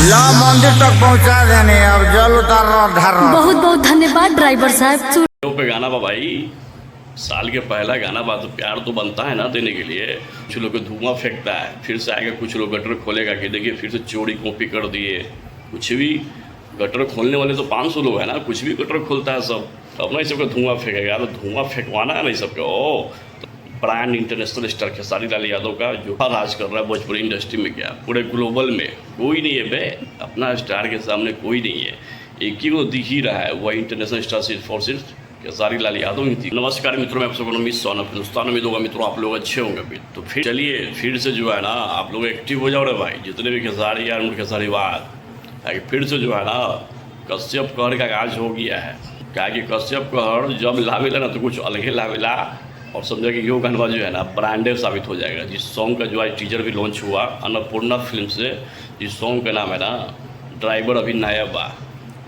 ला मंदिर तक पहुंचा देने, अब जल उतार रहा। बहुत बहुत धन्यवाद ड्राइवर साहब। पे गाना बा भाई, साल के पहला गाना बा तो प्यार तो बनता है ना देने के लिए। कुछ लोग धुआं फेंकता है, फिर से आएगा कुछ लोग गटर खोलेगा कि देखिए फिर से चोरी कॉपी कर दिए। कुछ भी गटर खोलने वाले तो 500 लोग हैं ना, कुछ भी गटर खोलता है सब। अपना ही सबका धुआं फेंकेगा, तो धुआं फेंकवाना है नहीं सबके। Brand international star Khesari Lal Yadav का जो राज कर रहा है भोजपुरी इंडस्ट्री में, क्या पूरे ग्लोबल में कोई नहीं है बे। अपना स्टार के सामने कोई नहीं है, एक ही को दिख ही रहा है, वह इंटरनेशनल स्टार सिर्फ फॉर सिर्फ खेसारी लाल यादव ही थी। नमस्कार मित्रों, मैं आप सबको मिस सोना हिंदुस्तान में दूंगा। मित्रों आप लोग अच्छे होंगे भी तो फिर चलिए फिर से जो है ना आप लोग एक्टिव हो जाओ रे भाई। जितने भी खेसारी यार उनके खेसारी बात फिर से जो है ना कश्यप कहर का आगाज हो गया है। क्या कि कश्यप कहर जब लावेला ना तो कुछ अलग ही लावेला, और समझा कि यो गाना जो है ना ब्रांडेड साबित हो जाएगा। जिस सॉन्ग का जो आज टीजर भी लॉन्च हुआ अन्नपूर्णा फिल्म से, जिस सॉन्ग का नाम है ना ड्राइवर अभी नया बा।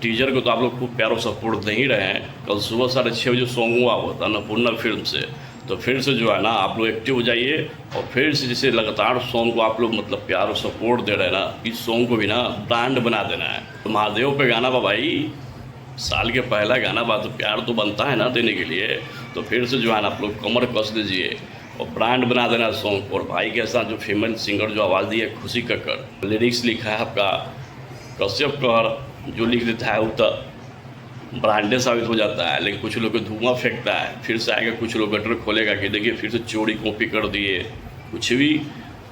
टीजर को तो आप लोग खूब प्यारो सपोर्ट दे ही रहे हैं। कल सुबह 6:30 बजे सॉन्ग हुआ था अन्नपूर्णा फिल्म से, तो फिर से जो है ना आप लोग एक्टिव हो जाइए और फिर से जैसे लगातार सॉन्ग को आप लोग मतलब प्यारो सपोर्ट दे रहे हैं ना, इस सॉन्ग को भी ना ब्रांड बना देना है। तो महादेव पे गाना बा भाई, साल के पहला गाना बा तो प्यार तो बनता है ना देने के लिए। तो फिर से जो है ना आप लोग कमर कस दीजिए और ब्रांड बना देना सॉन्ग। और भाई के साथ जो फीमेल सिंगर जो आवाज़ दी है खुशी कक्कड़, लिरिक्स लिखा है आपका कश्यप कहर, जो लिख देता है वो तो ब्रांडेड साबित हो जाता है। लेकिन कुछ लोग धुआं फेंकता है, फिर से आएगा कुछ लोग गटर खोलेगा कि देखिए फिर से चोरी कॉपी कर दिए। कुछ भी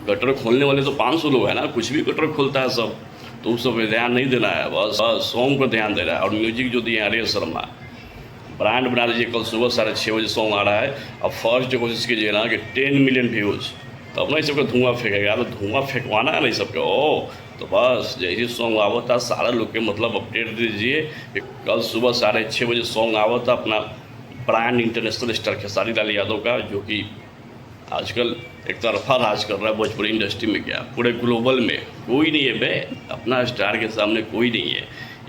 गटर खोलने वाले तो 500 लोग हैं ना, कुछ भी गटर खोलता है सब। तो उस सब पे ध्यान नहीं देना है, बस सॉन्ग पर ध्यान देना है। और म्यूजिक जो दिए आर्य शर्मा, ब्रांड बना दीजिए। कल सुबह 6:30 बजे सॉन्ग आ रहा है। अब फर्स्ट कोशिश कीजिए ना कि 10 मिलियन व्यूज़, तो अपना ही सबका धुआं फेंकेगा, तो धुआं फेंकवाना है नहीं सबके। तो बस जैसे सॉन्ग आवता सारा लोग के मतलब अपडेट दीजिए कि कल सुबह 6:30 बजे सॉन्ग आवता अपना brand international star Khesari Lal Yadav का, जो कि आजकल एक तरफा राज कर रहा है भोजपुरी इंडस्ट्री में, क्या पूरे ग्लोबल में कोई नहीं है बे। अपना स्टार के सामने कोई नहीं है,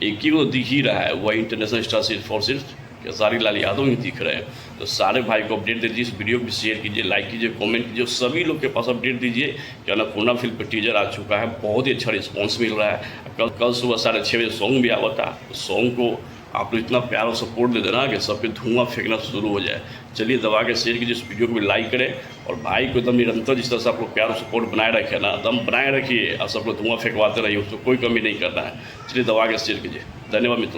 एक ही को दिख ही रहा है, वह इंटरनेशनल स्टार सिर्फ और सिर्फ खेसारी लाल यादव ही दिख रहे हैं। तो सारे भाई को अपडेट दे दीजिए, इस वीडियो को शेयर कीजिए, लाइक कीजिए, कमेंट कीजिए, सभी लोग के पास अपडेट दीजिए कि अन्नपूर्णा फिल्म पर टीजर आ चुका है, बहुत ही अच्छा रिस्पॉन्स मिल रहा है। कल सुबह 6:30 बजे सॉन्ग भी आवा था। सॉन्ग को आप लोग इतना प्यार और सपोर्ट दे देना कि सब पे धुआं फेंकना शुरू हो जाए। चलिए दबा के शेयर कीजिए, इस वीडियो को भी लाइक करें और भाई को एकदम निरंतर जिस तरह से आप लोग प्यार और सपोर्ट बनाए रखे ना, एकदम बनाए रखिए और सब लोग धुआं फेंकवाते रहिए, उसको कोई कमी नहीं करना है। चलिए दबा के शेयर कीजिए। धन्यवाद मित्रों।